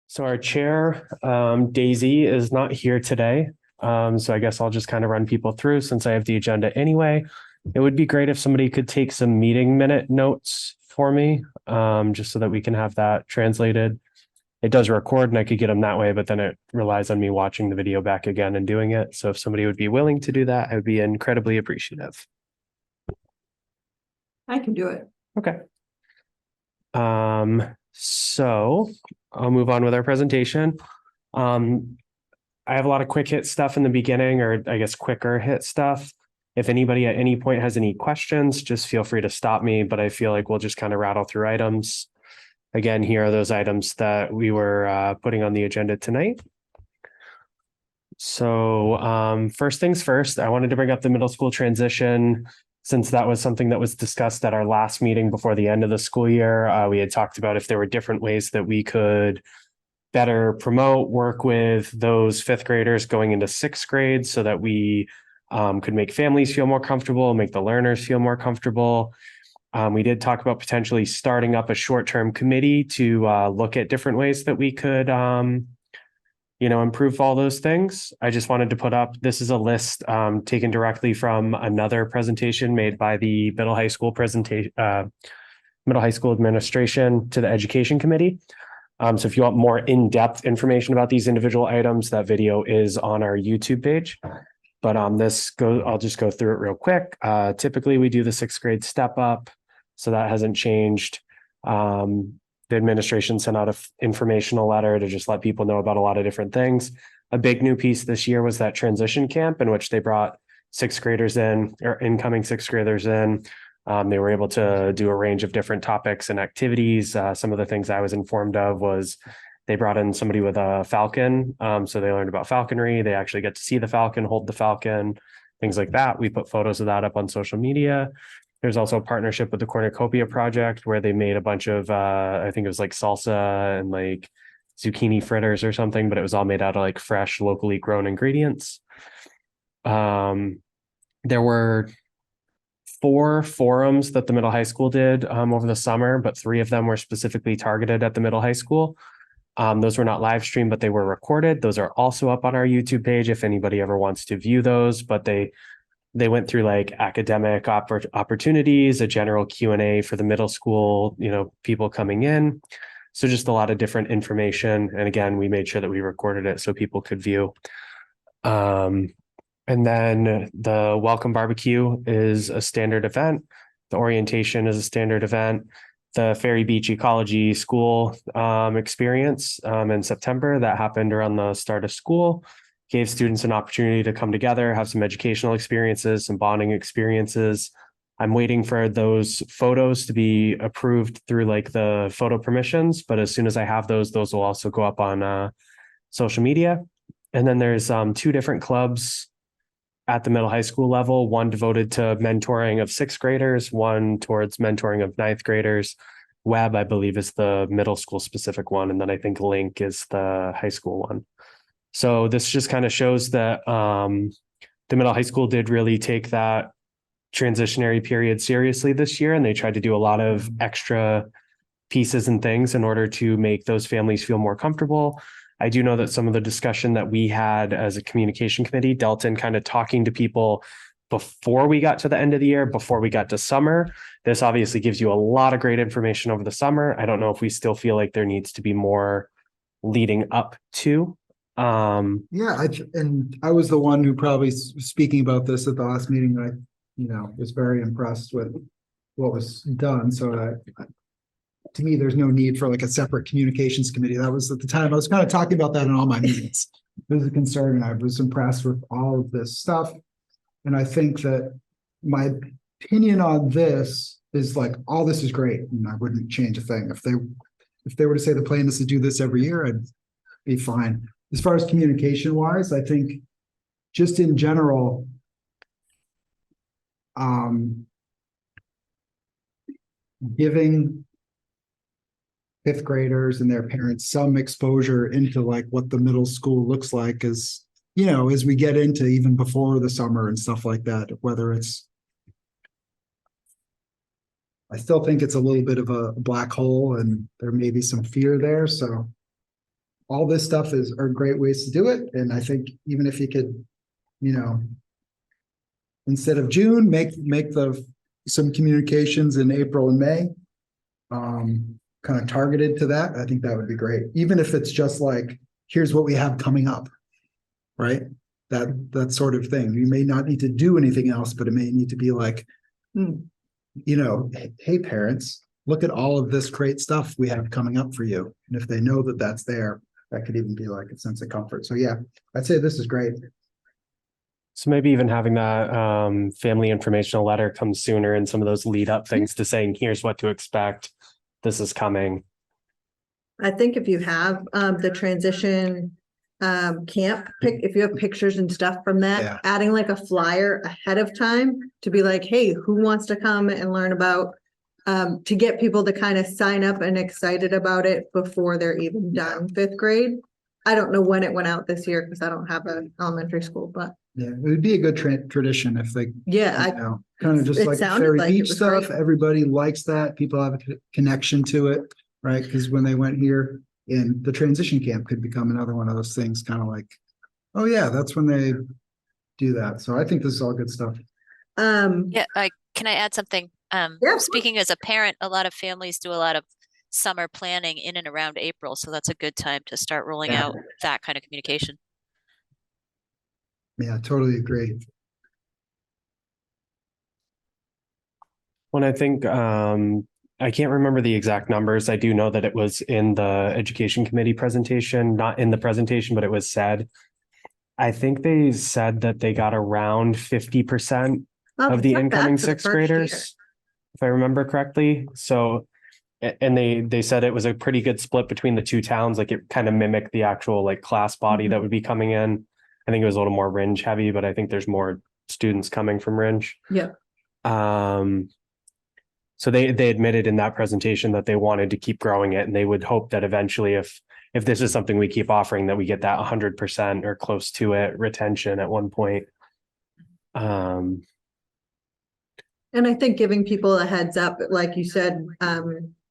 So our chair, Daisy, is not here today. So I guess I'll just kind of run people through since I have the agenda anyway. It would be great if somebody could take some meeting minute notes for me, just so that we can have that translated. It does record and I could get them that way, but then it relies on me watching the video back again and doing it. So if somebody would be willing to do that, I would be incredibly appreciative. I can do it. Okay. So I'll move on with our presentation. I have a lot of quick hit stuff in the beginning, or I guess quicker hit stuff. If anybody at any point has any questions, just feel free to stop me, but I feel like we'll just kind of rattle through items. Again, here are those items that we were putting on the agenda tonight. So first things first, I wanted to bring up the middle school transition, since that was something that was discussed at our last meeting before the end of the school year. We had talked about if there were different ways that we could better promote, work with those fifth graders going into sixth grade so that we could make families feel more comfortable, make the learners feel more comfortable. We did talk about potentially starting up a short-term committee to look at different ways that we could improve all those things. I just wanted to put up, this is a list taken directly from another presentation made by the middle high school administration to the education committee. So if you want more in-depth information about these individual items, that video is on our YouTube page. But I'll just go through it real quick. Typically we do the sixth grade step up, so that hasn't changed. The administration sent out an informational letter to just let people know about a lot of different things. A big new piece this year was that transition camp, in which they brought sixth graders in, or incoming sixth graders in. They were able to do a range of different topics and activities. Some of the things I was informed of was they brought in somebody with a falcon. So they learned about falconry. They actually get to see the falcon, hold the falcon, things like that. We put photos of that up on social media. There's also a partnership with the Cornucopia Project where they made a bunch of, I think it was like salsa and like zucchini fritters or something, but it was all made out of like fresh, locally grown ingredients. There were 4 forums that the middle high school did over the summer, but 3 of them were specifically targeted at the middle high school. Those were not live streamed, but they were recorded. Those are also up on our YouTube page if anybody ever wants to view those, but they went through like academic opportunities, a general Q&A for the middle school, people coming in. So just a lot of different information. And again, we made sure that we recorded it so people could view. And then the welcome barbecue is a standard event. The orientation is a standard event. The Ferry Beach Ecology School experience in September, that happened around the start of school, gave students an opportunity to come together, have some educational experiences, some bonding experiences. I'm waiting for those photos to be approved through like the photo permissions, but as soon as I have those will also go up on social media. And then there's 2 different clubs at the middle high school level, one devoted to mentoring of 6th graders, one towards mentoring of 9th graders. Web, I believe, is the middle school specific one. And then I think Link is the high school one. So this just kind of shows that the middle high school did really take that transitionary period seriously this year. And they tried to do a lot of extra pieces and things in order to make those families feel more comfortable. I do know that some of the discussion that we had as a communication committee dealt in kind of talking to people before we got to the end of the year, before we got to summer. This obviously gives you a lot of great information over the summer. I don't know if we still feel like there needs to be more leading up to. Yeah, I was the one who probably speaking about this at the last meeting. I, was very impressed with what was done. So to me, there's no need for like a separate communications committee. That was at the time I was kind of talking about that in all my meetings. It was a concern, and I was impressed with all of this stuff. And I think that my opinion on this is like, all this is great, and I wouldn't change a thing. If they were to say the plan is to do this every year, I'd be fine. As far as communication wise, I think just in general, giving 5th graders and their parents some exposure into like what the middle school looks like as we get into even before the summer and stuff like that, whether it's, I still think it's a little bit of a black hole and there may be some fear there. So all this stuff are great ways to do it. And I think even if you could, instead of June, make some communications in April and May, kind of targeted to that, I think that would be great. Even if it's just like, here's what we have coming up, right? That sort of thing. You may not need to do anything else, but it may need to be like, hey, parents, look at all of this great stuff we have coming up for you. And if they know that that's there, that could even be like a sense of comfort. So yeah, I'd say this is great. So maybe even having that family informational letter come sooner and some of those lead up things to saying, here's what to expect. This is coming. I think if you have the transition camp, if you have pictures and stuff from that, adding like a flyer ahead of time to be like, hey, who wants to come and learn about, to get people to kind of sign up and excited about it before they're even done 5th grade. I don't know when it went out this year because I don't have an elementary school, but yeah, it would be a good tradition if they, kind of just like Fairy Beach stuff. Great. Everybody likes that. People have a connection to it, right? Because when they went here, and the transition camp could become another one of those things, kind of like, oh yeah, that's when they do that. So I think this is all good stuff. Can I add something? Speaking as a parent, a lot of families do a lot of summer planning in and around April, so that's a good time to start rolling out that kind of communication. Yeah, totally agree. When I think I can't remember the exact numbers. I do know that it was in the education committee presentation, not in the presentation, but it was said. I think they said that they got around 50% of the incoming 6th graders, if I remember correctly. So, and they said it was a pretty good split between the two towns. Like it kind of mimicked the actual like class body that would be coming in. I think it was a little more Ringe heavy, but I think there's more students coming from Ringe. Yeah. So they admitted in that presentation that they wanted to keep growing it, and they would hope that eventually if this is something we keep offering, that we get that 100% or close to it retention at one point. And I think giving people a heads up, like you said,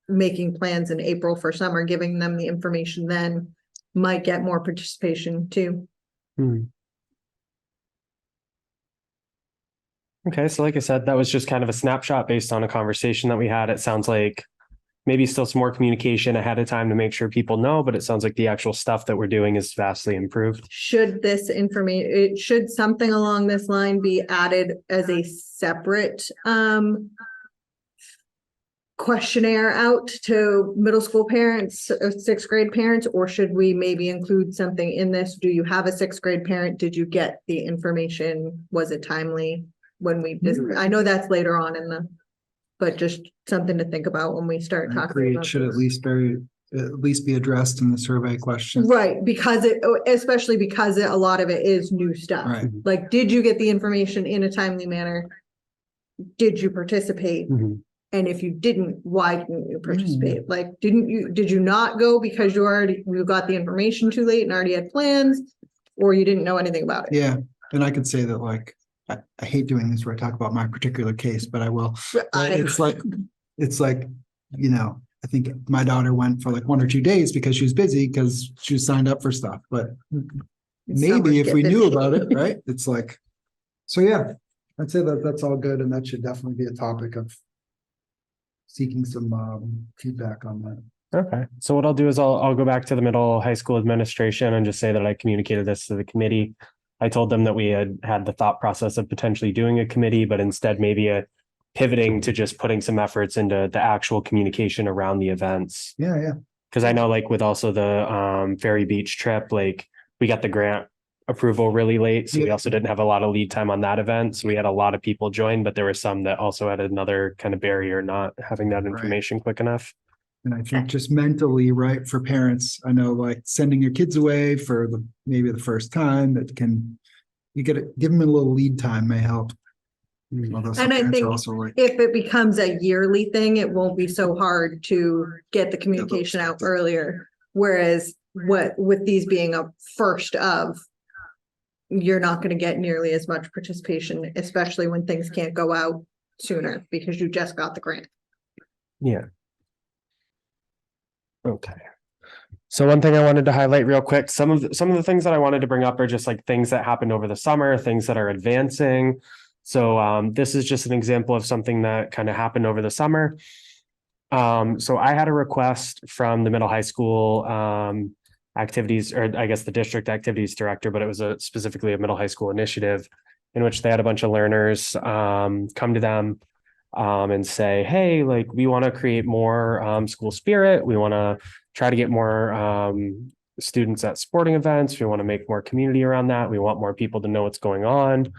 making plans in April for summer, giving them the information then might get more participation too. Okay, so like I said, that was just kind of a snapshot based on a conversation that we had. It sounds like maybe still some more communication ahead of time to make sure people know, but it sounds like the actual stuff that we're doing is vastly improved. Should this information, should something along this line be added as a separate questionnaire out to middle school parents, 6th grade parents, or should we maybe include something in this? Do you have a 6th grade parent? Did you get the information? Was it timely when we just, I know that's later on in the, but just something to think about when we start talking about should at least be addressed in the survey question. Right, because especially because a lot of it is new stuff. Right. Like, did you get the information in a timely manner? Did you participate? And if you didn't, why didn't you participate? Like, did you not go because you got the information too late and already had plans, or you didn't know anything about it? Yeah. And I could say that, like, I hate doing this where I talk about my particular case, but I will. It's like, I think my daughter went for like 1 or 2 days because she was busy because she was signed up for stuff. But maybe if we knew about it, right? It's like, so yeah, I'd say that's all good. And that should definitely be a topic of seeking some feedback on that. Okay. So what I'll do is I'll go back to the middle high school administration and just say that I communicated this to the committee. I told them that we had the thought process of potentially doing a committee, but instead maybe pivoting to just putting some efforts into the actual communication around the events. Yeah. Because I know like with also the Ferry Beach trip, like we got the grant approval really late. So we also didn't have a lot of lead time on that event. So we had a lot of people join, but there were some that also had another kind of barrier, not having that information quick enough. And I think just mentally, right, for parents, I know like sending your kids away for maybe the first time, you got to give them a little lead time may help. And I think if it becomes a yearly thing, it won't be so hard to get the communication out earlier. Whereas with these being a first of, you're not going to get nearly as much participation, especially when things can't go out sooner because you just got the grant. Yeah. Okay. So one thing I wanted to highlight real quick, some of the things that I wanted to bring up are just like things that happened over the summer, things that are advancing. So this is just an example of something that kind of happened over the summer. So I had a request from the middle high school activities, or I guess the district activities director, but it was specifically a middle high school initiative in which they had a bunch of learners come to them and say, hey, like we want to create more school spirit. We want to try to get more students at sporting events. We want to make more community around that. We want more people to know what's going on.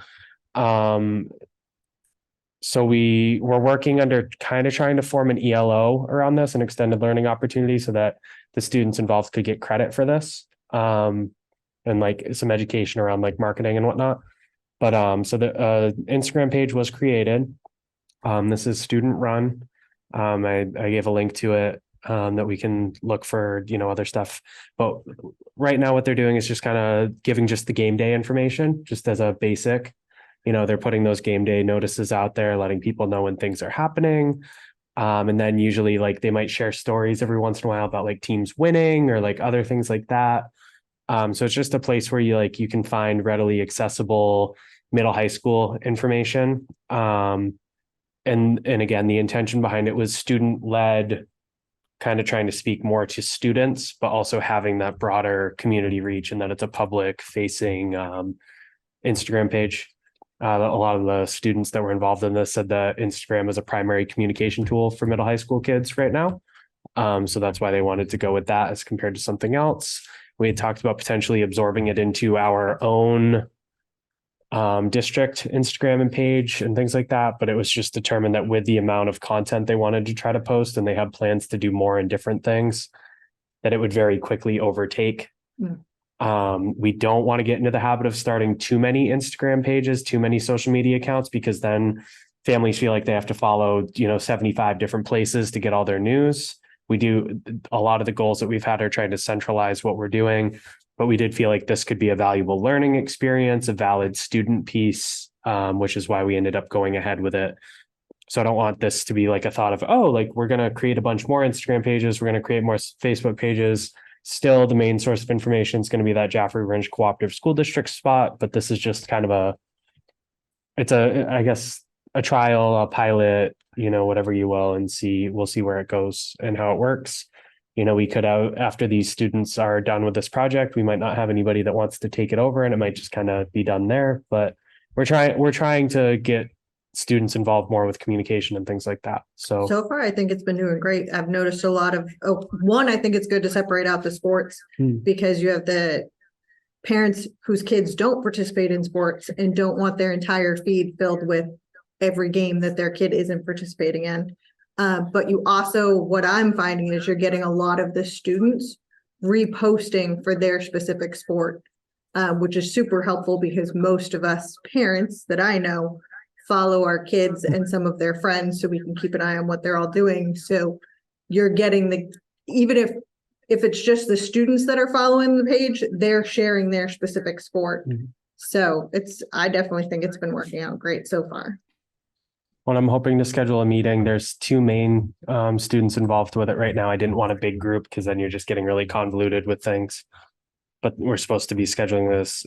So we were working under kind of trying to form an ELO around this, an extended learning opportunity, so that the students involved could get credit for this and like some education around like marketing and whatnot. But so the Instagram page was created. This is student run. I gave a link to it that we can look for, other stuff. But right now what they're doing is just kind of giving just the game day information, just as a basic. They're putting those game day notices out there, letting people know when things are happening. And then usually like they might share stories every once in a while about like teams winning or like other things like that. So it's just a place where you can find readily accessible middle high school information. And again, the intention behind it was student led, kind of trying to speak more to students, but also having that broader community reach, and that it's a public facing Instagram page. A lot of the students that were involved in this said that Instagram is a primary communication tool for middle high school kids right now. So that's why they wanted to go with that as compared to something else. We had talked about potentially absorbing it into our own district Instagram and page and things like that. But it was just determined that with the amount of content they wanted to try to post, and they have plans to do more and different things, that it would very quickly overtake. We don't want to get into the habit of starting too many Instagram pages, too many social media accounts, because then families feel like they have to follow, 75 different places to get all their news. We do a lot of the goals that we've had are trying to centralize what we're doing, but we did feel like this could be a valuable learning experience, a valid student piece, which is why we ended up going ahead with it. So I don't want this to be like a thought of, oh, like we're going to create a bunch more Instagram pages, we're going to create more Facebook pages. Still, the main source of information is going to be that Jaffrey Ridge Cooperative School District spot, but this is just kind of I guess, a trial, a pilot, whatever you will, and we'll see where it goes and how it works. We could after these students are done with this project, we might not have anybody that wants to take it over, and it might just kind of be done there. But we're trying to get students involved more with communication and things like that. So far, I think it's been doing great. I've noticed a lot of, I think it's good to separate out the sports because you have the parents whose kids don't participate in sports and don't want their entire feed filled with every game that their kid isn't participating in. But you also, what I'm finding is you're getting a lot of the students reposting for their specific sport, which is super helpful because most of us parents that I know follow our kids and some of their friends so we can keep an eye on what they're all doing. So you're getting even if it's just the students that are following the page, they're sharing their specific sport. So I definitely think it's been working out great so far. When I'm hoping to schedule a meeting, there's two main students involved with it right now. I didn't want a big group because then you're just getting really convoluted with things. But we're supposed to be scheduling this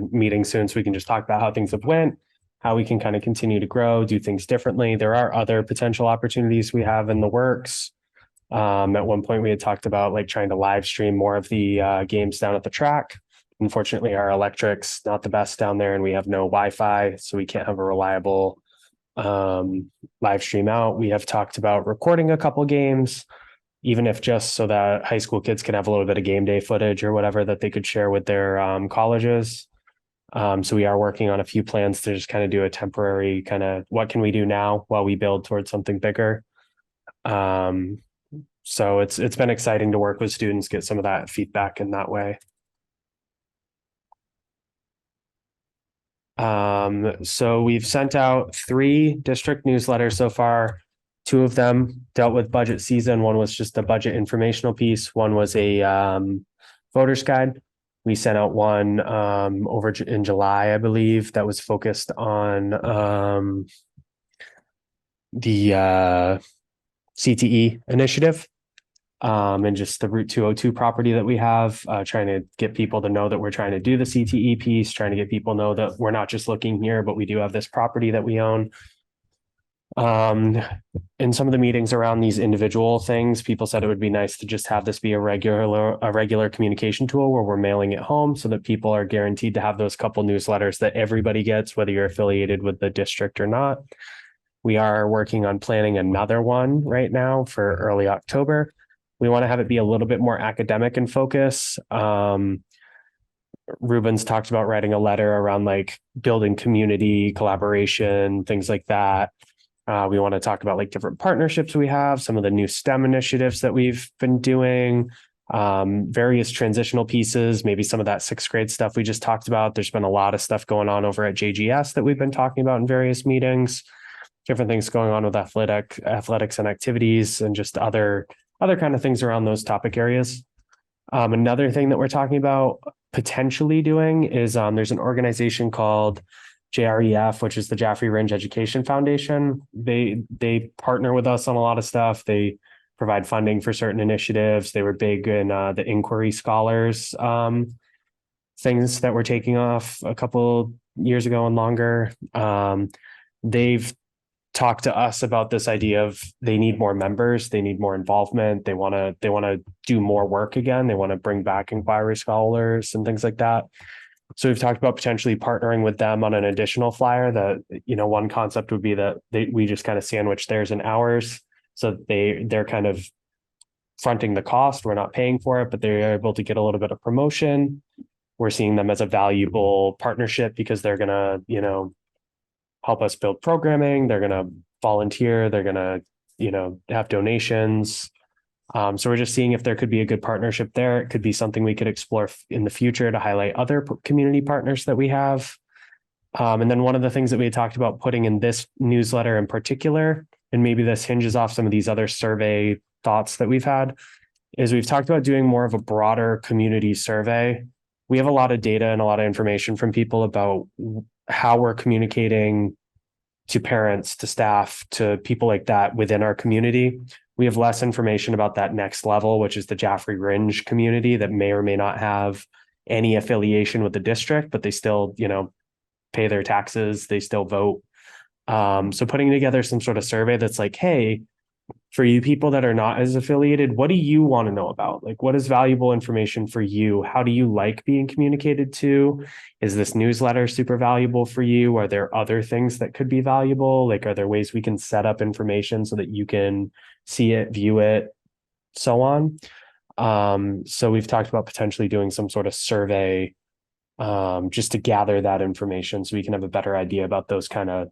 meeting soon so we can just talk about how things have went, how we can kind of continue to grow, do things differently. There are other potential opportunities we have in the works. At one point we had talked about like trying to live stream more of the games down at the track. Unfortunately, our electric's not the best down there and we have no Wi-Fi, so we can't have a reliable live stream out. We have talked about recording a couple games, even if just so that high school kids can have a little bit of game day footage or whatever that they could share with their colleges. So we are working on a few plans to just kind of do a temporary kind of what can we do now while we build towards something bigger. So it's been exciting to work with students, get some of that feedback in that way. So we've sent out 3 district newsletters so far. 2 of them dealt with budget season. One was just a budget informational piece. One was a voter's guide. We sent out one over in July, I believe, that was focused on the CTE initiative. and just the Route 202 property that we have, trying to get people to know that we're trying to do the CTE piece, trying to get people know that we're not just looking here, but we do have this property that we own. In some of the meetings around these individual things, people said it would be nice to just have this be a regular communication tool where we're mailing it home so that people are guaranteed to have those couple newsletters that everybody gets, whether you're affiliated with the district or not. We are working on planning another one right now for early October. We want to have it be a little bit more academic in focus. Ruben's talked about writing a letter around like building community collaboration, things like that. We want to talk about like different partnerships we have, some of the new STEM initiatives that we've been doing, various transitional pieces, maybe some of that 6th grade stuff we just talked about. There's been a lot of stuff going on over at JGS that we've been talking about in various meetings, different things going on with athletics and activities, and just other kind of things around those topic areas. Another thing that we're talking about potentially doing is there's an organization called JREF, which is the Jaffrey Ringe Education Foundation. They partner with us on a lot of stuff. They provide funding for certain initiatives. They were big in the Inquiry Scholars things that were taking off a couple years ago and longer. They've talked to us about this idea of they need more members, they need more involvement, they want to do more work again, they want to bring back inquiry scholars and things like that. So we've talked about potentially partnering with them on an additional flyer. That, you know, one concept would be that we just kind of sandwich theirs and ours, so they're kind of fronting the cost, we're not paying for it, but they're able to get a little bit of promotion. We're seeing them as a valuable partnership because they're gonna, you know, help us build programming, they're going to volunteer, they're going to, you know, have donations. So we're just seeing if there could be a good partnership there. It could be something we could explore in the future to highlight other community partners that we have. And then one of the things that we had talked about putting in this newsletter in particular, and maybe this hinges off some of these other survey thoughts that we've had, is we've talked about doing more of a broader community survey. We have a lot of data and a lot of information from people about how we're communicating to parents, to staff, to people like that within our community. We have less information about that next level, which is the Jaffrey Ringe community that may or may not have any affiliation with the district, but they still, you know, pay their taxes, they still vote. So putting together some sort of survey that's like, hey, for you people that are not as affiliated, what do you want to know about? Like, what is valuable information for you? How do you like being communicated to? Is this newsletter super valuable for you? Are there other things that could be valuable? Like, are there ways we can set up information so that you can see it, view it, so on? So we've talked about potentially doing some sort of survey just to gather that information so we can have a better idea about those kind of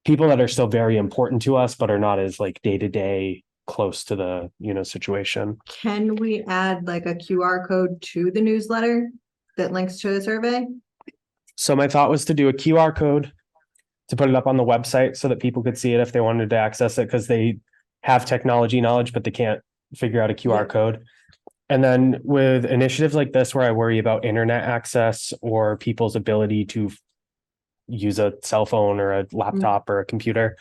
people that are still very important to us, but are not as like day-to-day close to the, you know, situation. Can we add like a QR code to the newsletter that links to the survey? So my thought was to do a QR code to put it up on the website so that people could see it if they wanted to access it, because they have technology knowledge, but they can't figure out a QR code. And then with initiatives like this, where I worry about internet access or people's ability to use a cell phone or a laptop or a computer,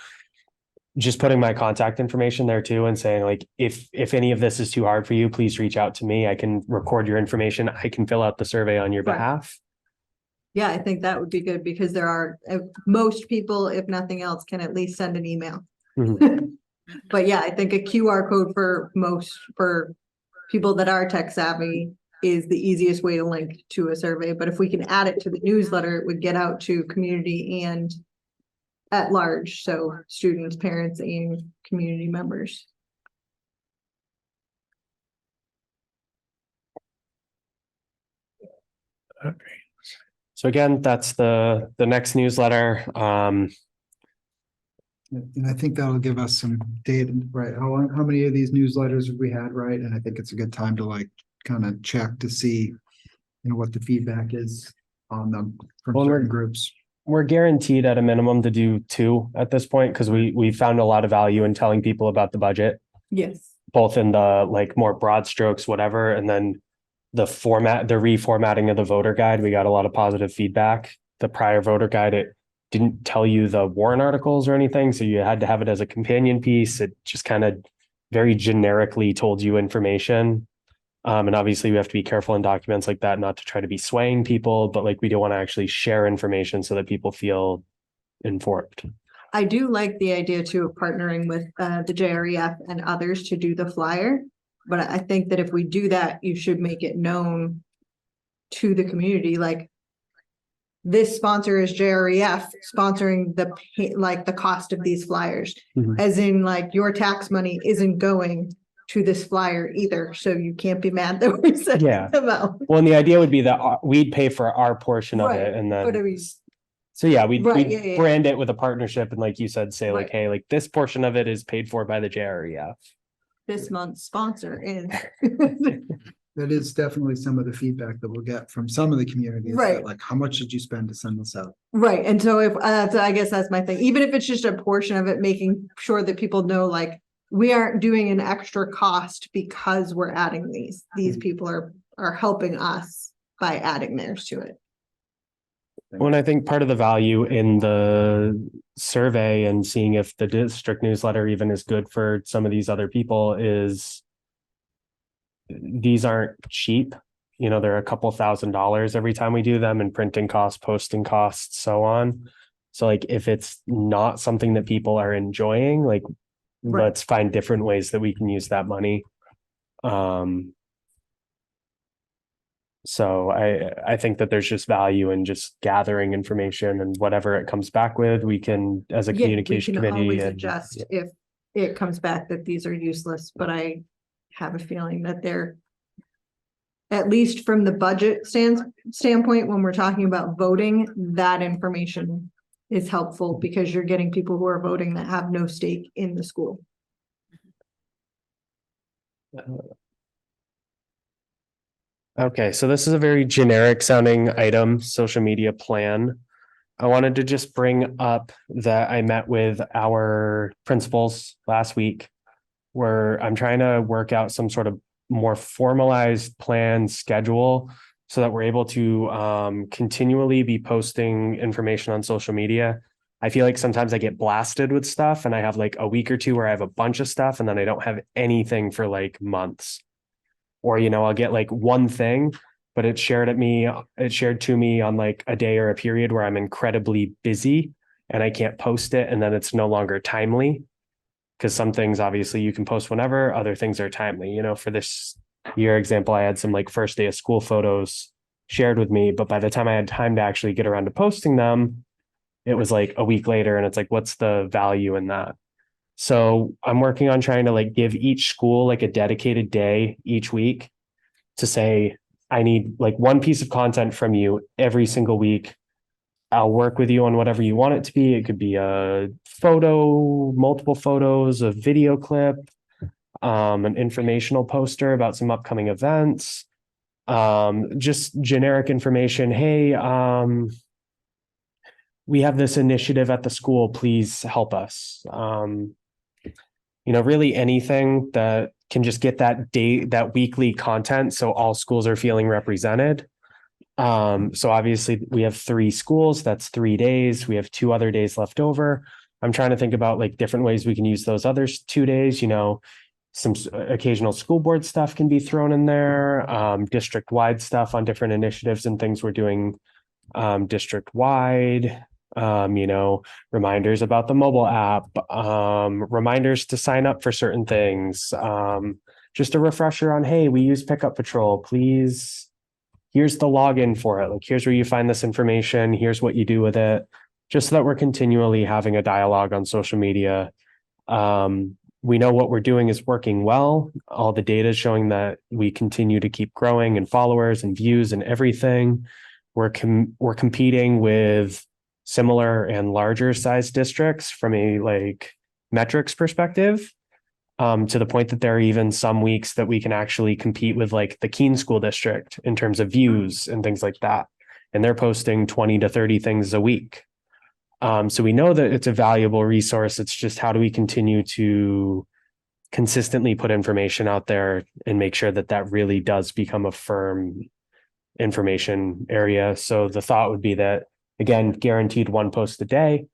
just putting my contact information there too, and saying like, if any of this is too hard for you, please reach out to me. I can record your information. I can fill out the survey on your behalf. Yeah, I think that would be good, because there are most people, if nothing else, can at least send an email. But yeah, I think a QR code for people that are tech savvy is the easiest way to link to a survey. But if we can add it to the newsletter, it would get out to community and at large, so students, parents, and community members. Okay. So again, that's the next newsletter. And I think that'll give us some data, right? How many of these newsletters have we had, right? And I think it's a good time to like kind of check to see, you know, what the feedback is on them from certain groups. We're guaranteed at a minimum to do 2 at this point, because we found a lot of value in telling people about the budget. Yes. Both in the like more broad strokes, whatever, and then the reformatting of the voter guide. We got a lot of positive feedback. The prior voter guide, it didn't tell you the warrant articles or anything, so you had to have it as a companion piece. It just kind of very generically told you information. And obviously we have to be careful in documents like that, not to try to be swaying people, but like we do want to actually share information so that people feel informed. I do like the idea too of partnering with the JREF and others to do the flyer. But I think that if we do that, you should make it known to the community, like this sponsor is JREF sponsoring the cost of these flyers, as in like your tax money isn't going to this flyer either. So you can't be mad that we're sending them out. Well, and the idea would be that we'd pay for our portion of it, and then we'd brand it with a partnership, and like you said, say like, hey, like this portion of it is paid for by the JREF. This month's sponsor is. That is definitely some of the feedback that we'll get from some of the communities. Right. Like, how much did you spend to send this out? Right. And so if I guess that's my thing, even if it's just a portion of it, making sure that people know, like, we aren't doing an extra cost because we're adding these people are helping us by adding theirs to it. Well, and I think part of the value in the survey and seeing if the district newsletter even is good for some of these other people is these aren't cheap. You know, they're a couple $1,000s every time we do them, and printing costs, posting costs, so on. So like if it's not something that people are enjoying, like let's find different ways that we can use that money. So I think that there's just value in just gathering information, and whatever it comes back with, we can, as a communication committee, always adjust if it comes back that these are useless, but I have a feeling that they're, at least from the budget standpoint, when we're talking about voting, that information is helpful because you're getting people who are voting that have no stake in the school. Okay, so this is a very generic sounding item, social media plan. I wanted to just bring up that I met with our principals last week, where I'm trying to work out some sort of more formalized plan schedule so that we're able to continually be posting information on social media. I feel like sometimes I get blasted with stuff, and I have like a week or two where I have a bunch of stuff, and then I don't have anything for like months. Or, you know, I'll get like one thing, but it's shared to me on like a day or a period where I'm incredibly busy and I can't post it, and then it's no longer timely. Because some things obviously you can post whenever, other things are timely. You know, for this year example, I had some like first day of school photos shared with me, but by the time I had time to actually get around to posting them, it was like a week later, and it's like, what's the value in that? So I'm working on trying to like give each school like a dedicated day each week to say, I need like one piece of content from you every single week. I'll work with you on whatever you want it to be. It could be a photo, multiple photos, a video clip, an informational poster about some upcoming events, just generic information. Hey, we have this initiative at the school, please help us. You know, really anything that can just get that weekly content, so all schools are feeling represented. So obviously we have 3 schools, that's 3 days. We have 2 other days left over. I'm trying to think about like different ways we can use those other 2 days. You know, some occasional school board stuff can be thrown in there, district-wide stuff on different initiatives and things we're doing district-wide. You know, reminders about the mobile app, reminders to sign up for certain things, just a refresher on, hey, we use Pickup Patrol, please. Here's the login for it. Like, here's where you find this information. Here's what you do with it. Just so that we're continually having a dialogue on social media. We know what we're doing is working well. All the data is showing that we continue to keep growing in followers and views and everything. We're competing with similar and larger size districts from a like metrics perspective, to the point that there are even some weeks that we can actually compete with like the Keene School District in terms of views and things like that. And they're posting 20 to 30 things a week. So we know that it's a valuable resource. It's just, how do we continue to consistently put information out there and make sure that that really does become a firm information area? So the thought would be that, again, guaranteed 1 post a day.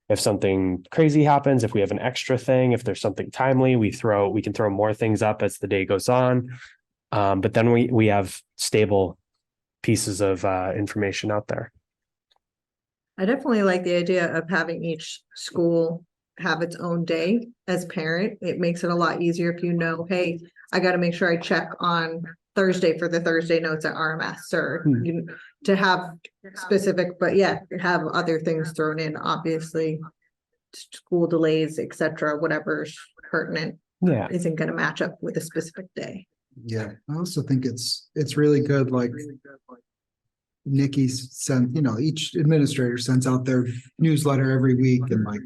if something crazy happens, if we have an extra thing, if there's something timely, we can throw more things up as the day goes on. But then we have stable pieces of information out there. I definitely like the idea of having each school have its own day as parent. It makes it a lot easier if you know, hey, I got to make sure I check on Thursday for the Thursday notes at RMS or to have specific, but yeah, have other things thrown in, obviously school delays, etc., whatever's pertinent isn't going to match up with a specific day. Yeah, I also think it's really good, like Nikki's sent, each administrator sends out their newsletter every week, and like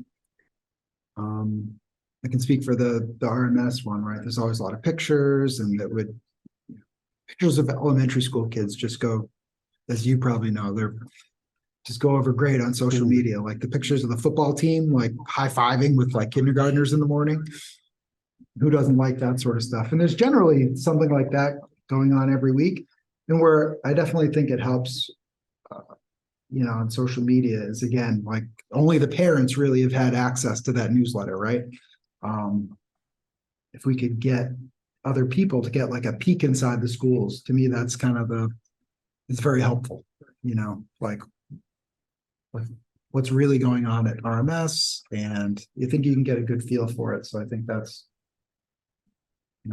I can speak for the RMS one, right? There's always a lot of pictures, and pictures of elementary school kids just go, as you probably know, they're just go over great on social media. Like the pictures of the football team, like high-fiving with like kindergartners in the morning. Who doesn't like that sort of stuff? And there's generally something like that going on every week. And where I definitely think it helps, on social media is, again, like only the parents really have had access to that newsletter, right? If we could get other people to get like a peek inside the schools, to me, that's kind of it's very helpful, like what's really going on at RMS, and you think you can get a good feel for it. So I think that's,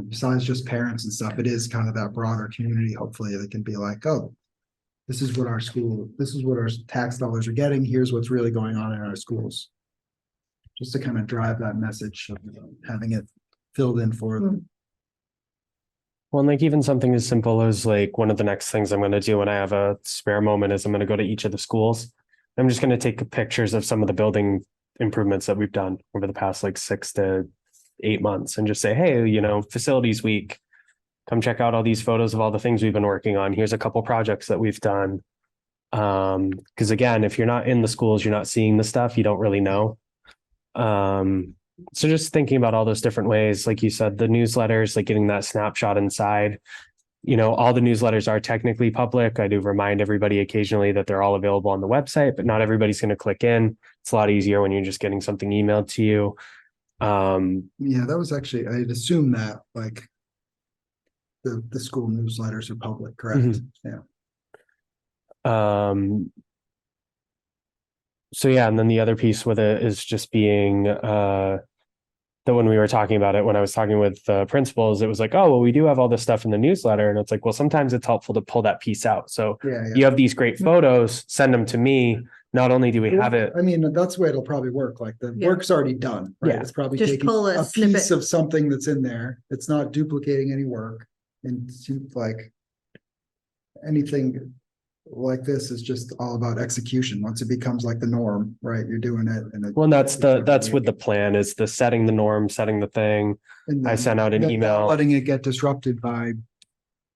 besides just parents and stuff, it is kind of that broader community, hopefully, that can be like, oh, this is what our tax dollars are getting. Here's what's really going on in our schools. Just to kind of drive that message of having it filled in for them. Well, and like even something as simple as like one of the next things I'm going to do when I have a spare moment is I'm going to go to each of the schools. I'm just going to take pictures of some of the building improvements that we've done over the past like 6 to 8 months and just say, hey, facilities week, come check out all these photos of all the things we've been working on. Here's a couple projects that we've done. Because again, if you're not in the schools, you're not seeing the stuff, you don't really know. So just thinking about all those different ways, like you said, the newsletters, like getting that snapshot inside, all the newsletters are technically public. I do remind everybody occasionally that they're all available on the website, but not everybody's going to click in. It's a lot easier when you're just getting something emailed to you. Yeah, that was actually, I'd assume that like the school newsletters are public, correct? Yeah. So yeah, and then the other piece with it is just being that when we were talking about it, when I was talking with principals, it was like, oh, well, we do have all this stuff in the newsletter. And it's like, well, sometimes it's helpful to pull that piece out. So you have these great photos, send them to me. Not only do we have it. I mean, that's the way it'll probably work. Like the work's already done, right? Yeah. It's probably Just taking pull a piece snippet of something that's in there. It's not duplicating any work. And like anything like this is just all about execution. Once it becomes like the norm, right? You're doing it. And well, that's with the plan is the setting the norm, setting the thing. I sent out an email. Letting it get disrupted by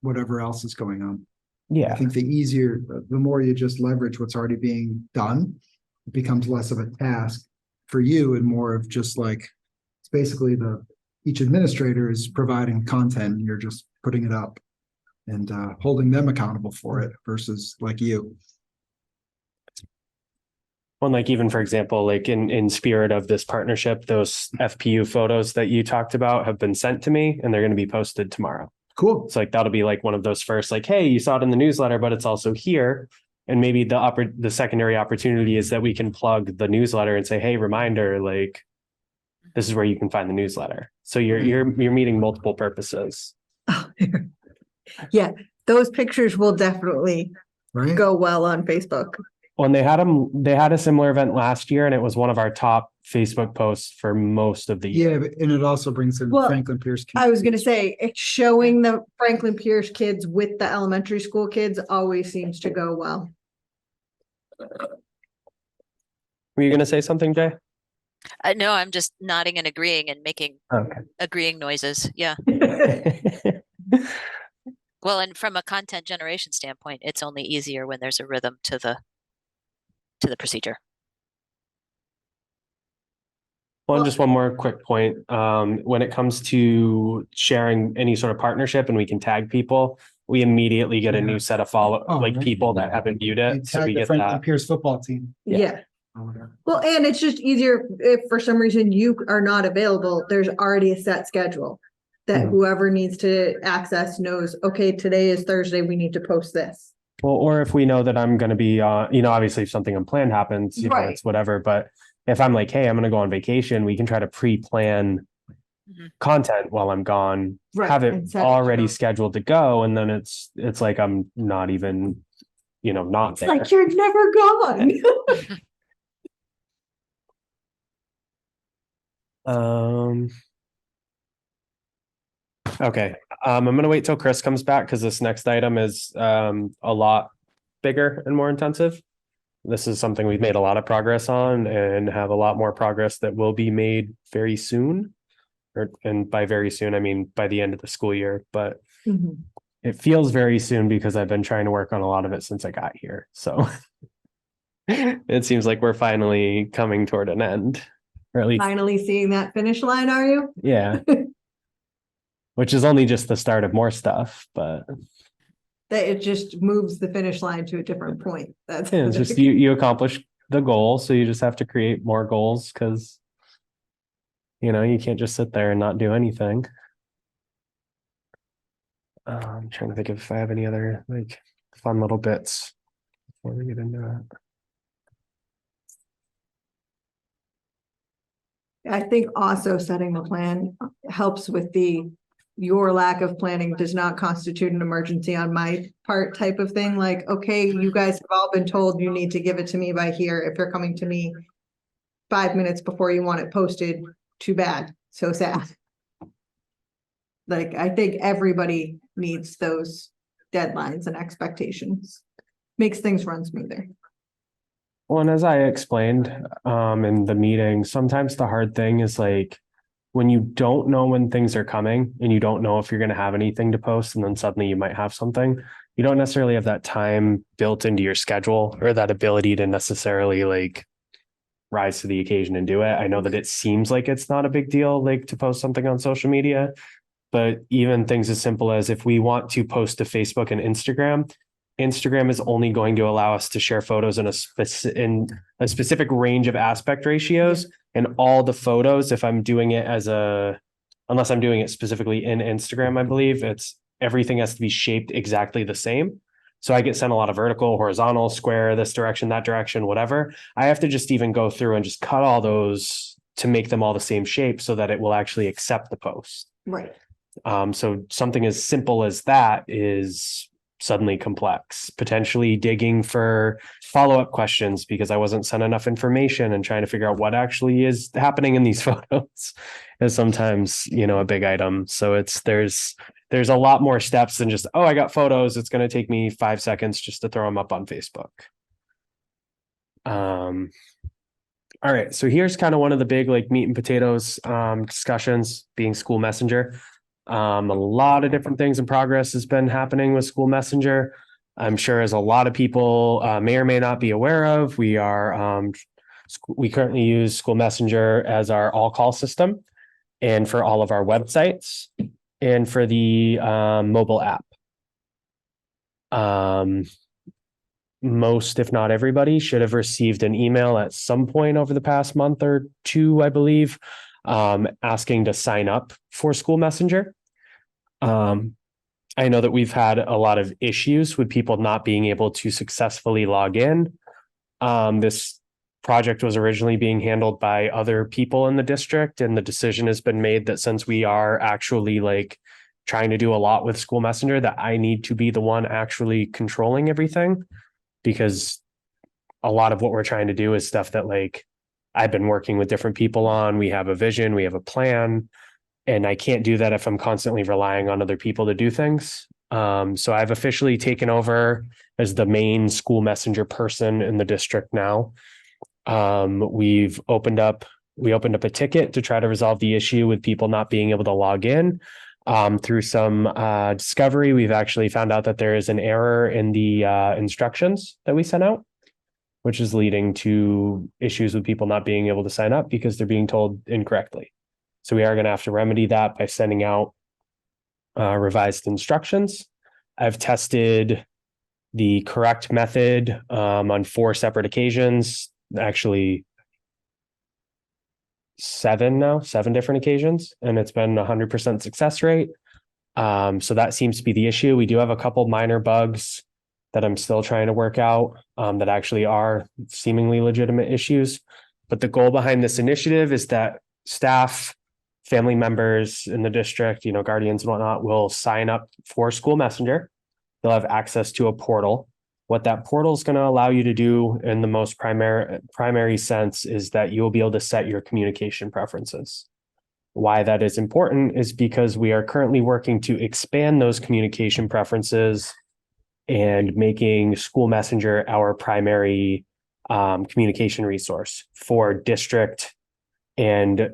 whatever else is going on. Yeah. I think the more you just leverage what's already being done, it becomes less of a task for you and more of just like, it's basically each administrator is providing content and you're just putting it up and holding them accountable for it versus like you. Well, like even for example, like in spirit of this partnership, those FPU photos that you talked about have been sent to me and they're going to be posted tomorrow. Cool. So like that'll be like one of those first, like, hey, you saw it in the newsletter, but it's also here. And maybe the secondary opportunity is that we can plug the newsletter and say, hey, reminder, like this is where you can find the newsletter. So you're meeting multiple purposes. Oh, yeah, those pictures will definitely go well on Facebook. When they had a similar event last year, and it was one of our top Facebook posts for most of the year. Yeah, and it also brings in Franklin Pierce. I was going to say, it's showing the Franklin Pierce kids with the elementary school kids always seems to go well. Were you going to say something, Jay? No, I'm just nodding and agreeing and making agreeing noises. Yeah. Well, and from a content generation standpoint, it's only easier when there's a rhythm to the procedure. Well, and just one more quick point. When it comes to sharing any sort of partnership and we can tag people, we immediately get a new set of people that haven't viewed it. So we get Franklin that. Pierce football team. Yeah. Well, and it's just easier if for some reason you are not available, there's already a set schedule that Mhm. whoever needs to access knows, okay, today is Thursday, we need to post this. Well, or if we know that I'm going to be, obviously if something unplanned happens, Right. it's whatever. But if I'm like, hey, I'm going to go on vacation, we can try to pre-plan Mhm. content while I'm gone, Right, have and it set it already up. scheduled to go, and then it's like I'm not even, not It's there. like you're never gone. Um. Okay. I'm gonna wait till Chris comes back because this next item is a lot bigger and more intensive. This is something we've made a lot of progress on and have a lot more progress that will be made very soon. And by very soon, I mean by the end of the school year, but Mhm. it feels very soon because I've been trying to work on a lot of it since I got here. So it seems like we're finally coming toward an end, or at least, Finally seeing that finish line, are you? yeah, which is only just the start of more stuff, but That it just moves the finish line to a different point. That's yeah, it's just you accomplish the goal, so you just have to create more goals because you can't just sit there and not do anything. I'm trying to think if I have any other like fun little bits before we get into it. I think also setting the plan helps with your lack of planning does not constitute an emergency on my part type of thing. Like, okay, you guys have all been told you need to give it to me by here. If you're coming to me 5 minutes before you want it posted, too bad. So sad. Like, I think everybody needs those deadlines and expectations. Makes things run smoother. Well, and as I explained in the meeting, sometimes the hard thing is like when you don't know when things are coming and you don't know if you're going to have anything to post, and then suddenly you might have something, you don't necessarily have that time built into your schedule or that ability to necessarily like rise to the occasion and do it. I know that it seems like it's not a big deal, like to post something on social media, but even things as simple as if we want to post to Facebook and Instagram is only going to allow us to share photos in a specific range of aspect ratios. And all the photos, if I'm doing it unless I'm doing it specifically in Instagram, I believe everything has to be shaped exactly the same. So I get sent a lot of vertical, horizontal, square, this direction, that direction, whatever. I have to just even go through and just cut all those to make them all the same shape so that it will actually accept the post. Right. So something as simple as that is suddenly complex, potentially digging for follow-up questions because I wasn't sent enough information and trying to figure out what actually is happening in these photos is sometimes, a big item. So there's a lot more steps than just, I got photos. It's going to take me 5 seconds just to throw them up on Facebook. All right. So here's kind of one of the big like meat and potatoes discussions, being school messenger. A lot of different things in progress has been happening with school messenger. I'm sure as a lot of people may or may not be aware of, we currently use school messenger as our all call system and for all of our websites and for the mobile app. Most, if not everybody, should have received an email at some point over the past month or two, I believe, asking to sign up for School Messenger. I know that we've had a lot of issues with people not being able to successfully log in. This project was originally being handled by other people in the district, and the decision has been made that since we are actually like trying to do a lot with School Messenger, that I need to be the one actually controlling everything, because a lot of what we're trying to do is stuff that like I've been working with different people on. We have a vision, we have a plan, and I can't do that if I'm constantly relying on other people to do things. So I've officially taken over as the main school messenger person in the district now. We opened up a ticket to try to resolve the issue with people not being able to log in. Through some discovery, we've actually found out that there is an error in the instructions that we sent out, which is leading to issues with people not being able to sign up because they're being told incorrectly. So we are going to have to remedy that by sending out revised instructions. I've tested the correct method on 4 separate occasions. actually 7 different occasions, and it's been 100% success rate. So that seems to be the issue. We do have a couple minor bugs that I'm still trying to work out, that actually are seemingly legitimate issues. But the goal behind this initiative is that staff, family members in the district, guardians and whatnot, will sign up for School Messenger. They'll have access to a portal. What that portal is going to allow you to do in the most primary sense is that you'll be able to set your communication preferences. Why that is important is because we are currently working to expand those communication preferences and making School Messenger our primary communication resource for district and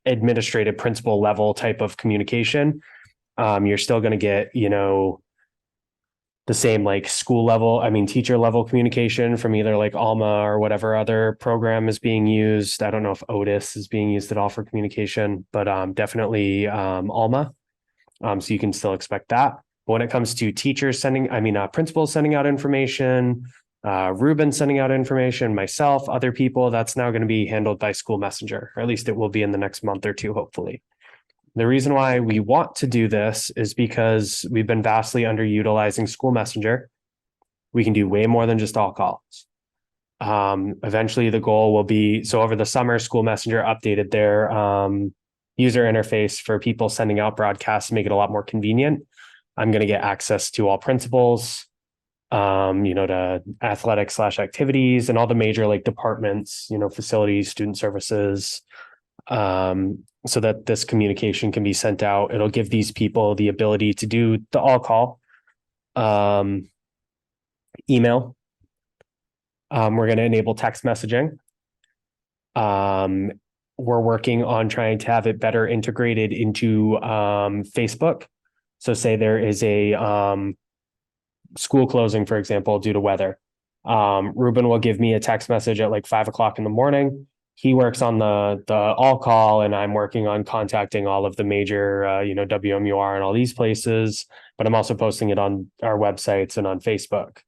administrative principal level type of communication. You're still going to get, the same like school level, teacher level communication from either like Alma or whatever other program is being used. I don't know if Otis is being used at all for communication, but definitely Alma. So you can still expect that. But when it comes to teachers principals sending out information, Ruben sending out information, myself, other people, that's now going to be handled by School Messenger, or at least it will be in the next month or two, hopefully. The reason why we want to do this is because we've been vastly underutilizing School Messenger. We can do way more than just all calls. Eventually the goal will be, so over the summer, School Messenger updated their user interface for people sending out broadcasts to make it a lot more convenient. I'm going to get access to all principals, to athletic/activities and all the major like departments, facilities, student services, so that this communication can be sent out. It'll give these people the ability to do the all call, email. We're going to enable text messaging. We're working on trying to have it better integrated into Facebook. So say there is a school closing, for example, due to weather. Ruben will give me a text message at like 5 o'clock in the morning. He works on the all call, and I'm working on contacting all of the major, WMUR and all these places, but I'm also posting it on our websites and on Facebook.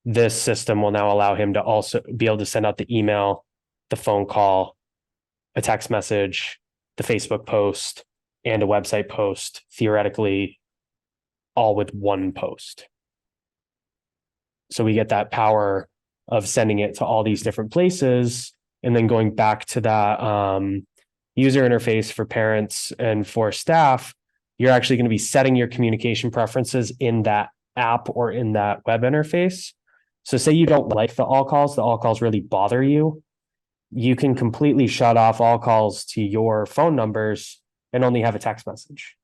This system will now allow him to also be able to send out the email, the phone call, a text message, the Facebook post, and a website post, theoretically, all with one post. So we get that power of sending it to all these different places, and then going back to that user interface for parents and for staff. You're actually going to be setting your communication preferences in that app or in that web interface. So say you don't like the all calls really bother you, you can completely shut off all calls to your phone numbers and only have a text message.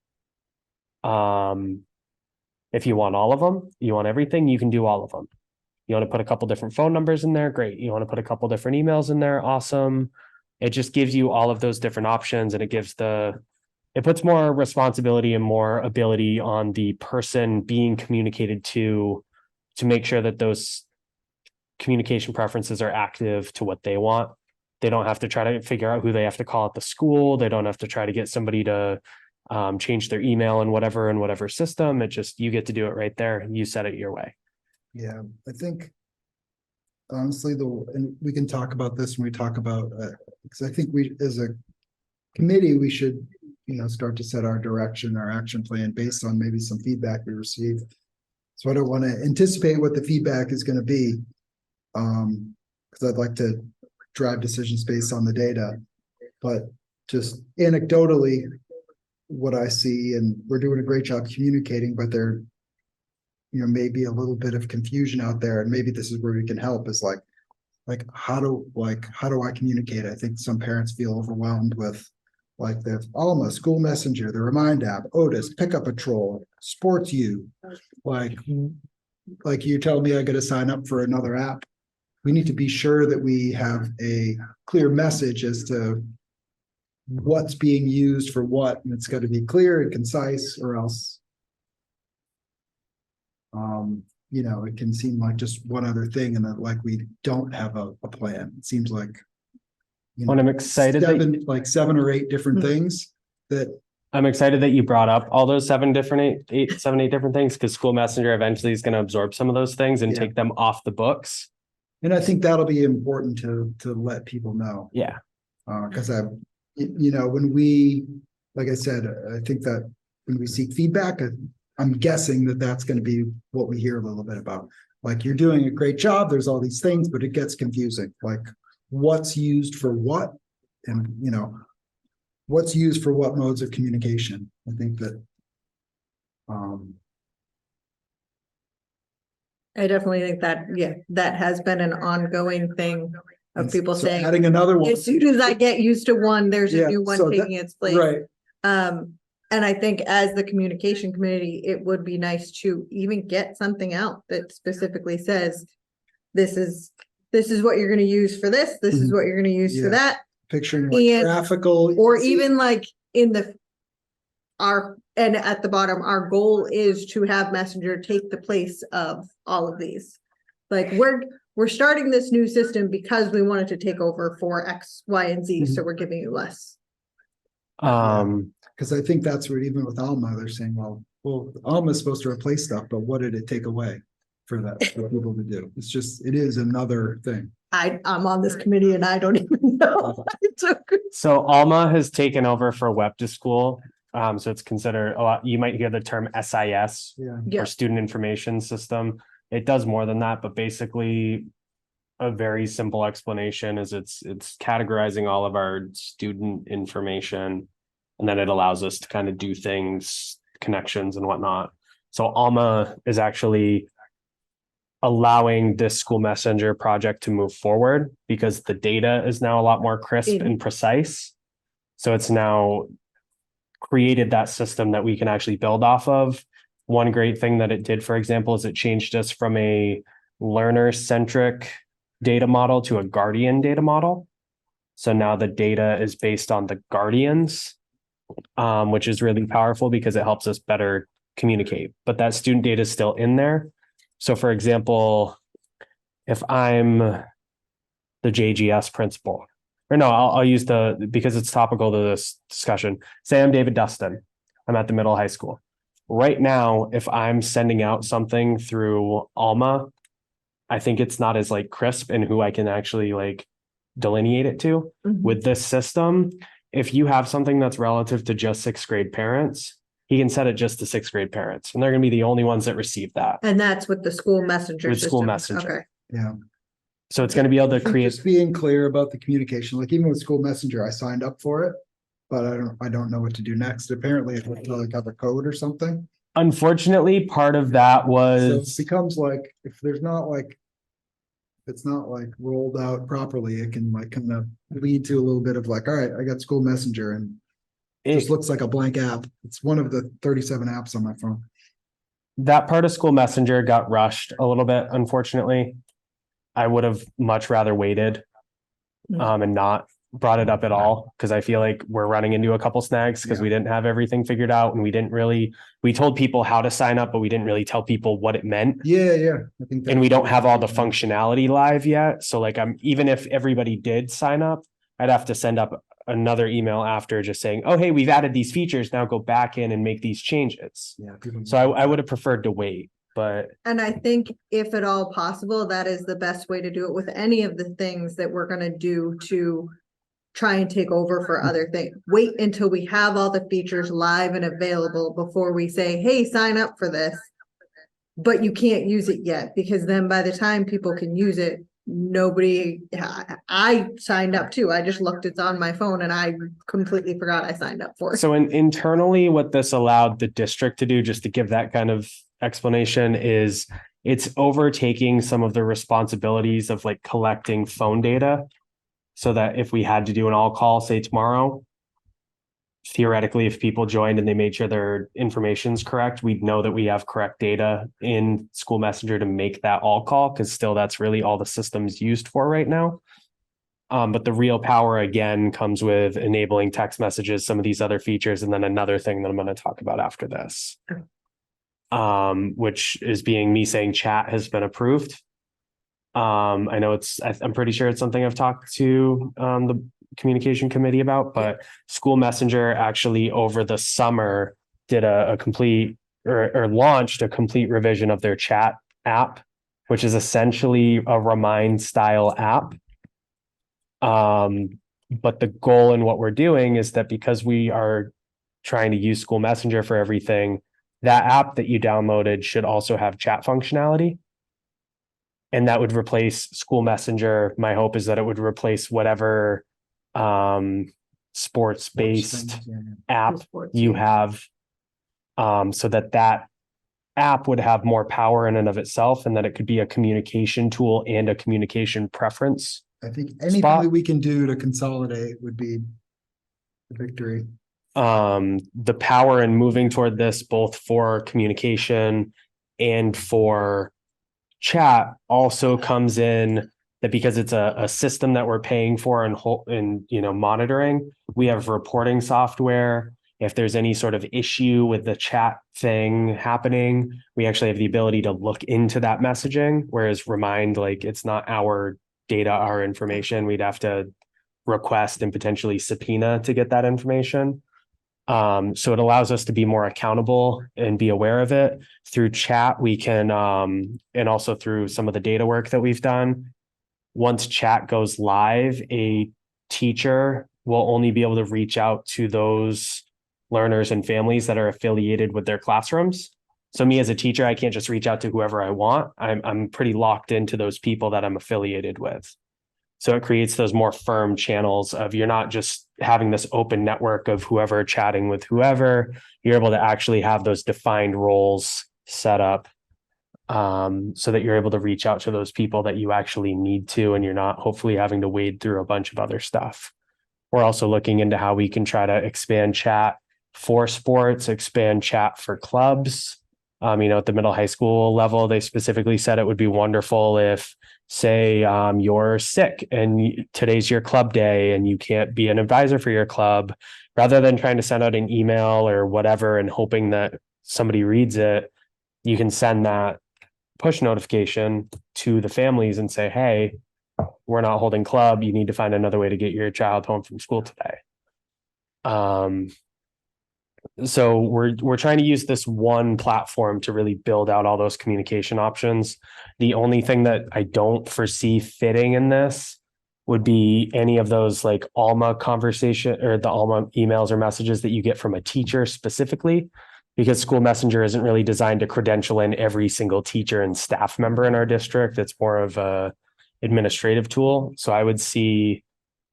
If you want all of them, you want everything, you can do all of them. You want to put a couple different phone numbers in there, great. You want to put a couple different emails in there, awesome. It just gives you all of those different options, and it puts more responsibility and more ability on the person being communicated to make sure that those communication preferences are active to what they want. They don't have to try to figure out who they have to call at the school. They don't have to try to get somebody to change their email in whatever system. You get to do it right there. You set it your way. Yeah, I think honestly, and we can talk about this when we talk about, because I think we, as a committee, we should, start to set our direction, our action plan based on maybe some feedback we receive. So I don't want to anticipate what the feedback is going to be, because I'd like to drive decisions based on the data. But just anecdotally, what I see, and we're doing a great job communicating, but there maybe a little bit of confusion out there, and maybe this is where we can help, is like how do I communicate? I think some parents feel overwhelmed with like the Alma, School Messenger, the Remind app, Otis, Pickup Patrol, Sports U. Like you tell me I got to sign up for another app. We need to be sure that we have a clear message as to what's being used for what, and it's got to be clear and concise, or else it can seem like just one other thing, and that like we don't have a plan. It seems like I'm excited 7 or 8 different things that I'm excited that you brought up all those 7, 8 different things, because School Messenger eventually is going to absorb some of those things and take them off the books. And I think that'll be important to let people know. Yeah. Because when we, like I said, I think that when we seek feedback, I'm guessing that that's going to be what we hear a little bit about. Like, you're doing a great job. There's all these things, but it gets confusing. Like, what's used for what, and what's used for what modes of communication. I think that. I definitely think that, yeah, that has been an ongoing thing of people so saying, adding another one. as soon as I get used to one, there's Yeah, a new one so taking its place. Right. And I think as the communication committee, it would be nice to even get something out that specifically says, this is what you're going to use for this. This is what you're going to use for that. Picturing like graphical, or even like in and at the bottom, our goal is to have Messenger take the place of all of these. Like, we're starting this new system because we wanted to take over for X, Y, and Z. So we're giving you less. Because I think that's where, even with Alma, they're saying, well, Alma is supposed to replace stuff, but what did it take away for people to do? It is another thing. I'm on this committee and I don't even know what it took. So Alma has taken over for Web to School. So it's considered a lot. You might hear the term SIS, or Student Information System. It does more than that, but basically a very simple explanation is it's categorizing all of our student information, and then it allows us to kind of do things, connections and whatnot. So Alma is actually allowing this school messenger project to move forward because the data is now a lot more crisp and precise. So it's now created that system that we can actually build off of. One great thing that it did, for example, is it changed us from a learner-centric data model to a guardian data model. So now the data is based on the guardians, which is really powerful because it helps us better communicate. But that student data is still in there. So for example, if I'm the JGS principal, or no, I'll use because it's topical to this discussion. Say I'm David Dustin. I'm at the middle high school. Right now, if I'm sending out something through Alma, I think it's not as like crisp in who I can actually like delineate it to. With this system. If you have something that's relative to just sixth grade parents, he can set it just to sixth grade parents, and they're going to be the only ones that receive that. And that's with the school messenger With system. school messenger. Okay. Yeah. So it's going to be able to create. Just being clear about the communication, like even with school messenger, I signed up for it, but I don't know what to do next. Apparently it has to like have a code or something. Unfortunately, part of that was. So it becomes like, if it's not like rolled out properly, it can like kind of lead to a little bit of like, all right, I got school messenger and it just looks like a blank app. It's one of the 37 apps on my phone. That part of school messenger got rushed a little bit, unfortunately. I would have much rather waited and not brought it up at all, because I feel like we're running into a couple snags because we didn't have everything figured out, and we told people how to sign up, but we didn't really tell people what it meant. Yeah. I think and we don't have all the functionality live yet. So like even if everybody did sign up, I'd have to send up another email after just saying, oh, hey, we've added these features. Now go back in and make these changes. Yeah. So I would have preferred to wait. And I think if at all possible, that is the best way to do it with any of the things that we're going to do to try and take over for other things. Wait until we have all the features live and available before we say, hey, sign up for this. But you can't use it yet, because then by the time people can use it, I signed up too. I just looked, it's on my phone, and I completely forgot I signed up for it. So internally, what this allowed the district to do, just to give that kind of explanation, is it's overtaking some of the responsibilities of like collecting phone data, so that if we had to do an all call, say tomorrow, theoretically, if people joined and they made sure their information's correct, we'd know that we have correct data in school messenger to make that all call, because still that's really all the system's used for right now. But the real power again comes with enabling text messages, some of these other features, and then another thing that I'm going to talk about after this, which is being me saying chat has been approved. I know I'm pretty sure it's something I've talked to the communication committee about, but school messenger actually over the summer did a complete or launched a complete revision of their chat app which is essentially a Remind style app. But the goal in what we're doing is that because we are trying to use School Messenger for everything, that app that you downloaded should also have chat functionality. And that would replace School Messenger. My hope is that it would replace whatever sports-based app you have, so that app would have more power in and of itself, and that it could be a communication tool and a communication preference. I think anything that we can do to consolidate would be the victory. The power in moving toward this, both for communication and for chat, also comes in that because it's a system that we're paying for and monitoring, we have reporting software. If there's any sort of issue with the chat thing happening, we actually have the ability to look into that messaging, whereas Remind, like, it's not our data, our information. We'd have to request and potentially subpoena to get that information. So it allows us to be more accountable and be aware of it. Through chat, we can, and also through some of the data work that we've done, once chat goes live, a teacher will only be able to reach out to those learners and families that are affiliated with their classrooms. So me as a teacher, I can't just reach out to whoever I want. I'm pretty locked into those people that I'm affiliated with. So it creates those more firm channels of, you're not just having this open network of whoever chatting with whoever. You're able to actually have those defined roles set up, so that you're able to reach out to those people that you actually need to, and you're not hopefully having to wade through a bunch of other stuff. We're also looking into how we can try to expand chat for sports, expand chat for clubs. At the middle high school level, they specifically said it would be wonderful if, say, you're sick and today's your club day and you can't be an advisor for your club, rather than trying to send out an email or whatever and hoping that somebody reads it, you can send that push notification to the families and say, hey, we're not holding club. You need to find another way to get your child home from school today. So we're trying to use this one platform to really build out all those communication options. The only thing that I don't foresee fitting in this would be any of those like Alma conversation or the Alma emails or messages that you get from a teacher specifically, because School Messenger isn't really designed to credential in every single teacher and staff member in our district. It's more of a administrative tool. So I would see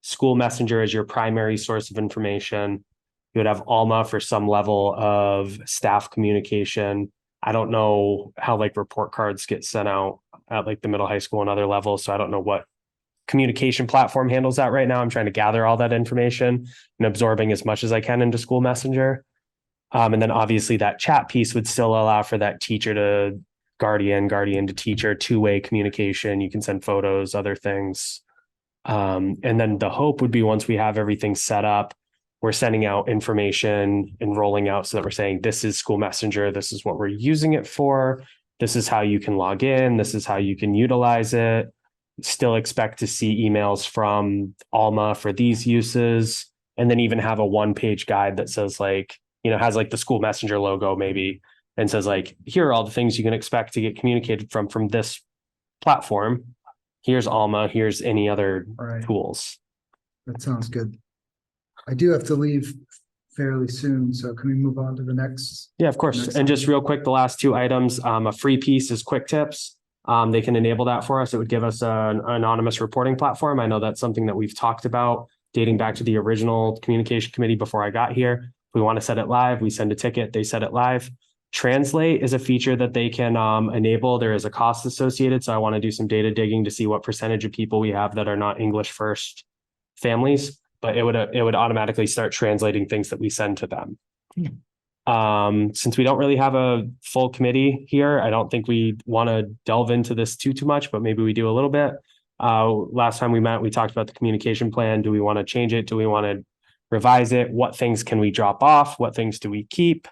School Messenger as your primary source of information. You would have Alma for some level of staff communication. I don't know how like report cards get sent out at like the middle high school and other levels. So I don't know what communication platform handles that right now. I'm trying to gather all that information and absorbing as much as I can into School Messenger. And then obviously that chat piece would still allow for that teacher to guardian to teacher, two-way communication. You can send photos, other things. And then the hope would be, once we have everything set up, we're sending out information and rolling out so that we're saying, this is School Messenger. This is what we're using it for. This is how you can log in. This is how you can utilize it. Still expect to see emails from Alma for these uses. And then even have a one-page guide that says like, has like the School Messenger logo maybe, and says like, here are all the things you can expect to get communicated from this platform. Here's Alma. Here's any other tools. That sounds good. I do have to leave fairly soon, so can we move on to the next? Yeah, of course. And just real quick, the last two items, a free piece is Quick Tips. They can enable that for us. It would give us an anonymous reporting platform. I know that's something that we've talked about dating back to the original communication committee before I got here. If we want to set it live, we send a ticket, they set it live. Translate is a feature that they can enable. There is a cost associated. So I want to do some data digging to see what percentage of people we have that are not English first families. But it would automatically start translating things that we send to them. Since we don't really have a full committee here, I don't think we want to delve into this too much, but maybe we do a little bit. Last time we met, we talked about the communication plan. Do we want to change it? Do we want to revise it? What things can we drop off? What things do we keep?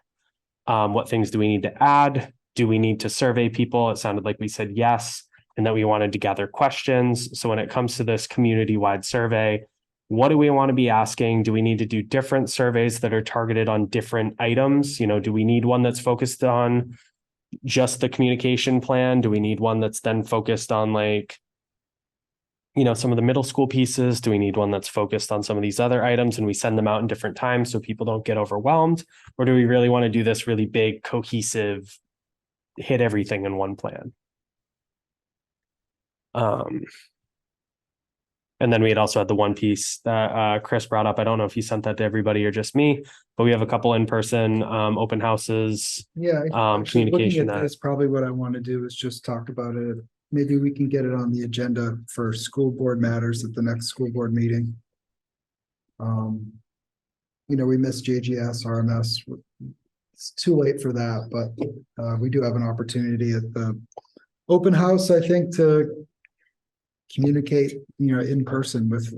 What things do we need to add? Do we need to survey people? It sounded like we said yes, and that we wanted to gather questions. So when it comes to this community-wide survey, what do we want to be asking? Do we need to do different surveys that are targeted on different items? Do we need one that's focused on just the communication plan? Do we need one that's then focused on like, some of the middle school pieces? Do we need one that's focused on some of these other items and we send them out in different times so people don't get overwhelmed? Or do we really want to do this really big, cohesive, hit everything in one plan? And then we had also had the one piece that Chris brought up. I don't know if he sent that to everybody or just me, but we have a couple in-person open houses. Yeah. Communication. That's probably what I want to do is just talk about it. Maybe we can get it on the agenda for school board matters at the next school board meeting. We missed JGS, RMS. It's too late for that, but we do have an opportunity at the open house, I think, to communicate, in person with,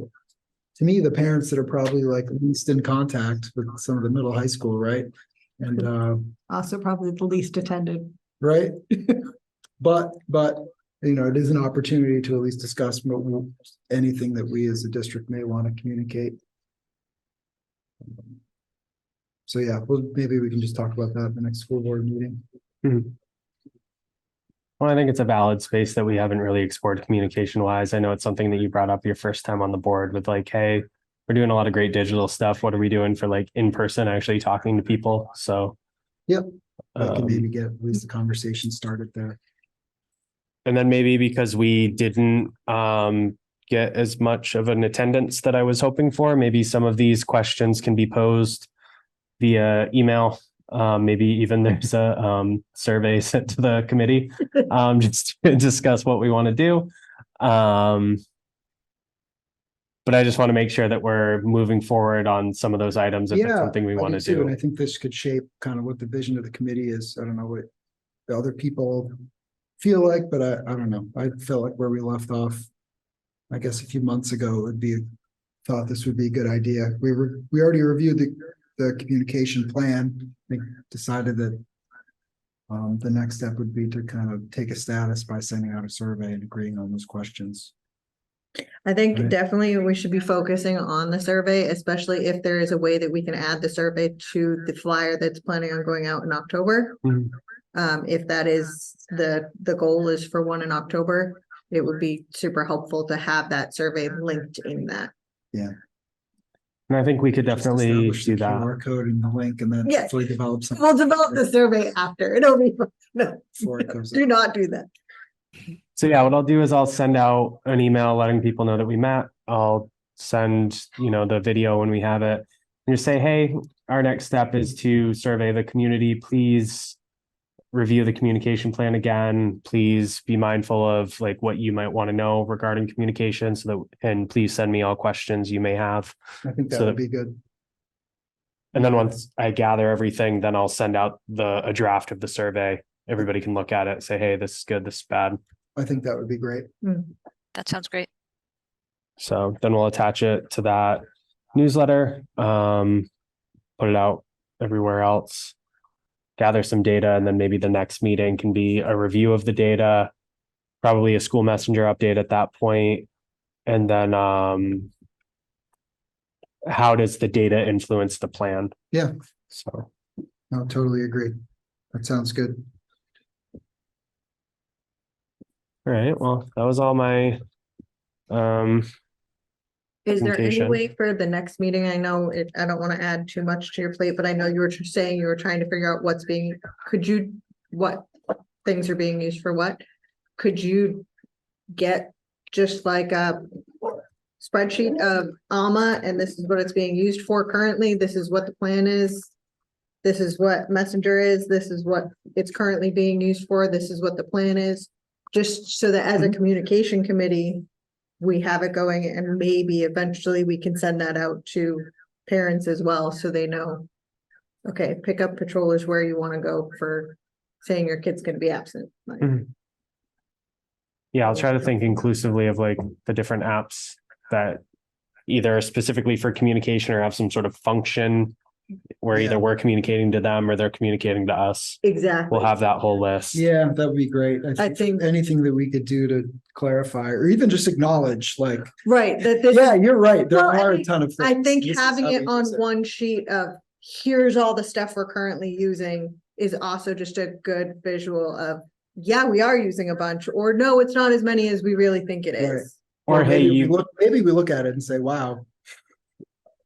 to me, the parents that are probably like least in contact with some of the middle high school, right? And Also probably the least attended. right. But it is an opportunity to at least discuss anything that we as a district may want to communicate. So yeah, maybe we can just talk about that at the next school board meeting. Well, I think it's a valid space that we haven't really explored communication wise. I know it's something that you brought up your first time on the board with like, hey, we're doing a lot of great digital stuff. What are we doing for like in person, actually talking to people? So yep, that can maybe get at least the conversation started there. And then maybe because we didn't get as much of an attendance that I was hoping for, maybe some of these questions can be posed via email. Maybe even there's a survey sent to the committee just to discuss what we want to do. But I just want to make sure that we're moving forward on some of those items if it's something we want to do. And I think this could shape kind of what the vision of the committee is. I don't know what the other people feel like, but I don't know. I felt like where we left off, I guess a few months ago, thought this would be a good idea. We already reviewed the communication plan. I think decided that the next step would be to kind of take a status by sending out a survey and agreeing on those questions. I think Right. definitely we should be focusing on the survey, especially if there is a way that we can add the survey to the flyer that's planning on going out in October. If that is the goal is for one in October, it would be super helpful to have that survey linked in that. Yeah. And I think we could definitely Establish the do that. QR code and the link, and then Yeah. hopefully develop something. We'll develop the survey after. It'll be no, Before it goes do not do that. So yeah, what I'll do is I'll send out an email letting people know that we met. I'll send, the video when we have it and just say, hey, our next step is to survey the community. Please review the communication plan again. Please be mindful of like what you might want to know regarding communication and please send me all questions you may have. I think that So would be good. And then once I gather everything, then I'll send out a draft of the survey. Everybody can look at it, say, hey, this is good, this is bad. I think that would be great. That sounds great. So then we'll attach it to that newsletter, put it out everywhere else, gather some data, and then maybe the next meeting can be a review of the data, probably a school messenger update at that point. And then how does the data influence the plan? Yeah. So No, totally agree. That sounds good. all right, well, that was all my Is there any Communication. way for the next meeting? I know I don't want to add too much to your plate, but I know you were saying you were trying to figure out what things are being used for what? Could you get just like a spreadsheet of ALMA and this is what it's being used for currently? This is what the plan is. This is what Messenger is. This is what it's currently being used for. This is what the plan is. Just so that as a communication committee, we have it going and maybe eventually we can send that out to parents as well, so they know. Okay, pick up patrollers where you want to go for saying your kid's going to be absent. Like, Yeah, I'll try to think inclusively of like the different apps that either are specifically for communication or have some sort of function where either we're communicating to them or they're communicating to us. Exactly. We'll have that whole list. Yeah, that would be great. I think anything that we could do to clarify or even just acknowledge, like, right. That this yeah, you're right. There Well, I are a think- ton of things. I think This is having how it we on use it. one sheet of here's all the stuff we're currently using is also just a good visual of, yeah, we are using a bunch, or no, it's not as many as we really think it Right. is. Or hey, maybe we you, look, maybe we look at it and say, wow,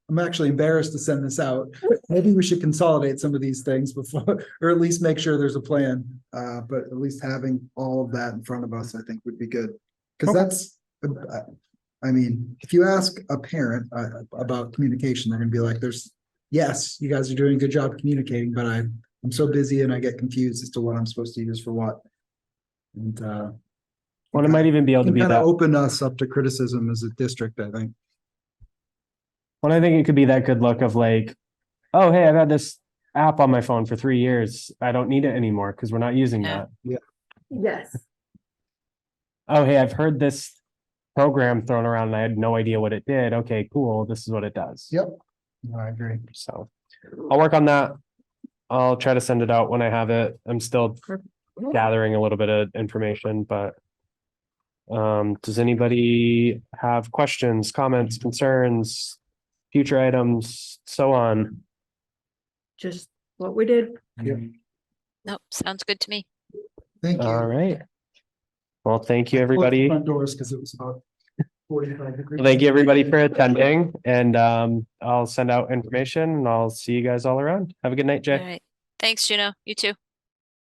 I'm actually embarrassed to send this out. Maybe we should consolidate some of these things before, or at least make sure there's a plan. But at least having all of that in front of us, I think would be good. Because that's, I mean, if you ask a parent about communication, they're gonna be like, yes, you guys are doing a good job communicating, but I'm so busy and I get confused as to what I'm supposed to use for what. And well, it might even be able to be kind of that. open us up to criticism as a district, I think. Well, I think it could be that good look of like, oh, hey, I've had this app on my phone for 3 years. I don't need it anymore because we're not using Yeah. that. Yes. Oh, hey, I've heard this program thrown around and I had no idea what it did. Okay, cool. This is what it does. Yep. No, I agree. So I'll work on that. I'll try to send it out when I have it. I'm still gathering a little bit of information, but does anybody have questions, comments, concerns, future items, so on? Just what we did. Nope, sounds good to me. Thank you. All right. Well, thank you, I closed the everybody. Front doors because it was about 45 degrees. Thank you, everybody, for attending, and I'll send out information and I'll see you guys all around. Have a good night, All Jay. right. Thanks, Juno. You too.